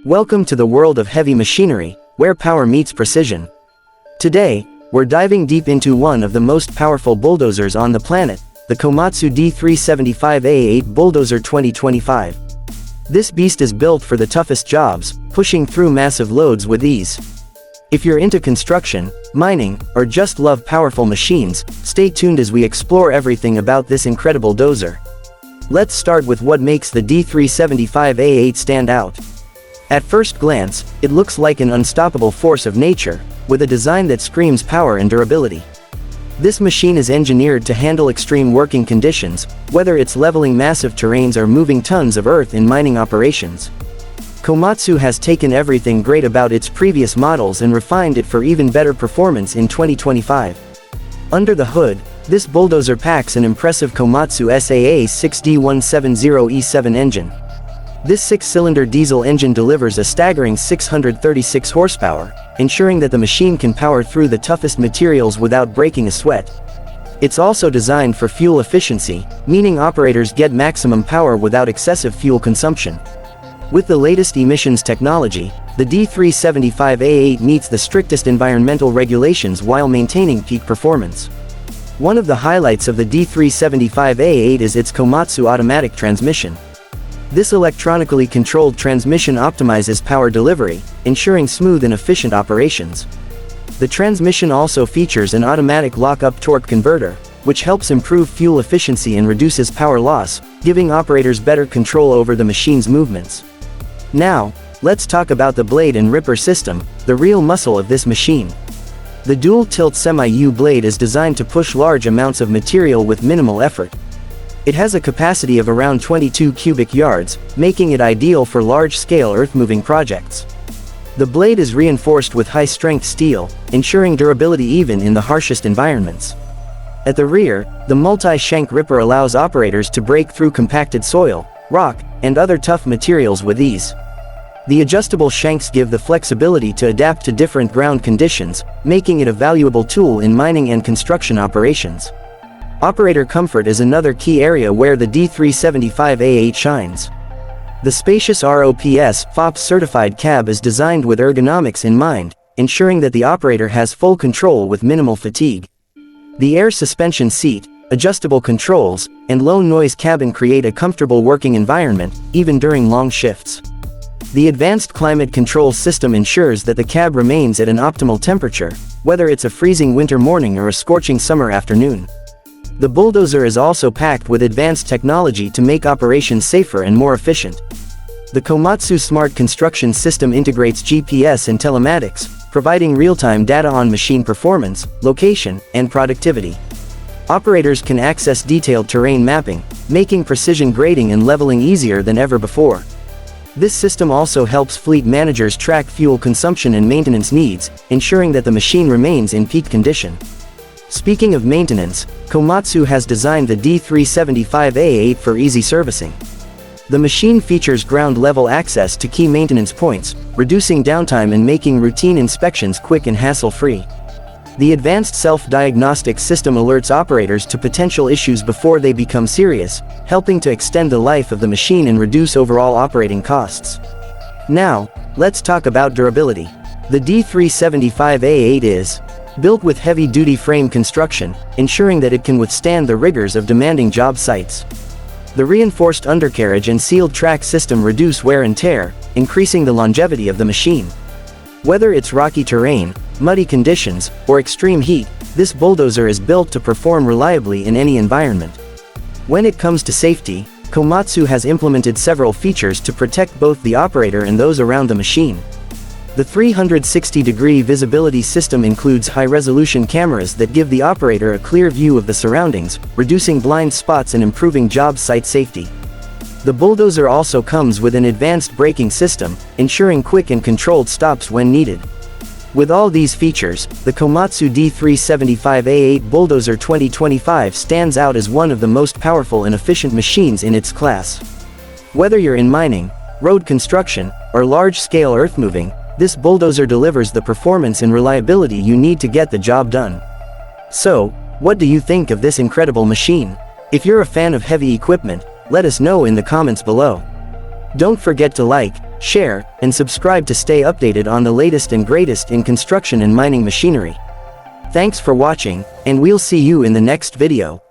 Welcome to the world of heavy machinery, where power meets precision. Today, we're diving deep into one of the most powerful bulldozers on the planet, the Komatsu D375A-8 Bulldozer 2025. This beast is built for the toughest jobs, pushing through massive loads with ease. If you're into construction, mining, or just love powerful machines, stay tuned as we explore everything about this incredible dozer. Let's start with what makes the D375A-8 stand out. At first glance, it looks like an unstoppable force of nature, with a design that screams power and durability. This machine is engineered to handle extreme working conditions, whether it's leveling massive terrains or moving tons of earth in mining operations. Komatsu has taken everything great about its previous models and refined it for even better performance in 2025. Under the hood, this bulldozer packs an impressive Komatsu SAA-6 D170E7 engine. This six-cylinder diesel engine delivers a staggering 636 horsepower, ensuring that the machine can power through the toughest materials without breaking a sweat. It's also designed for fuel efficiency, meaning operators get maximum power without excessive fuel consumption. With the latest emissions technology, the D375A-8 meets the strictest environmental regulations while maintaining peak performance. One of the highlights of the D375A-8 is its Komatsu automatic transmission. This electronically controlled transmission optimizes power delivery, ensuring smooth and efficient operations. The transmission also features an automatic lock-up torque converter, which helps improve fuel efficiency and reduces power loss, giving operators better control over the machine's movements. Now, let's talk about the blade and ripper system, the real muscle of this machine. The dual-tilt semi-U blade is designed to push large amounts of material with minimal effort. It has a capacity of around 22 cubic yards, making it ideal for large-scale earth-moving projects. The blade is reinforced with high-strength steel, ensuring durability even in the harshest environments. At the rear, the multi-shank ripper allows operators to break through compacted soil, rock, and other tough materials with ease. The adjustable shanks give the flexibility to adapt to different ground conditions, making it a valuable tool in mining and construction operations. Operator comfort is another key area where the D375A-8 shines. The spacious ROPS FOPS certified cab is designed with ergonomics in mind, ensuring that the operator has full control with minimal fatigue. The air suspension seat, adjustable controls, and low noise cabin create a comfortable working environment, even during long shifts. The advanced climate control system ensures that the cab remains at an optimal temperature, whether it's a freezing winter morning or a scorching summer afternoon. The bulldozer is also packed with advanced technology to make operations safer and more efficient. The Komatsu Smart Construction System integrates GPS and telematics, providing real-time data on machine performance, location, and productivity. Operators can access detailed terrain mapping, making precision grading and leveling easier than ever before. This system also helps fleet managers track fuel consumption and maintenance needs, ensuring that the machine remains in peak condition. Speaking of maintenance, Komatsu has designed the D375A-8 for easy servicing. The machine features ground-level access to key maintenance points, reducing downtime and making routine inspections quick and hassle-free. The advanced self-diagnostic system alerts operators to potential issues before they become serious, helping to extend the life of the machine and reduce overall operating costs. Now, let's talk about durability. The D375A-8 is built with heavy-duty frame construction, ensuring that it can withstand the rigors of demanding job sites. The reinforced undercarriage and sealed track system reduce wear and tear, increasing the longevity of the machine. Whether it's rocky terrain, muddy conditions, or extreme heat, this bulldozer is built to perform reliably in any environment. When it comes to safety, Komatsu has implemented several features to protect both the operator and those around the machine. The 360-degree visibility system includes high-resolution cameras that give the operator a clear view of the surroundings, reducing blind spots and improving job site safety. The bulldozer also comes with an advanced braking system, ensuring quick and controlled stops when needed. With all these features, the Komatsu D375A-8 Bulldozer 2025 stands out as one of the most powerful and efficient machines in its class. Whether you're in mining, road construction, or large-scale earthmoving, this bulldozer delivers the performance and reliability you need to get the job done. So, what do you think of this incredible machine? If you're a fan of heavy equipment, let us know in the comments below. Don't forget to like, share, and subscribe to stay updated on the latest and greatest in construction and mining machinery. Thanks for watching, and we'll see you in the next video.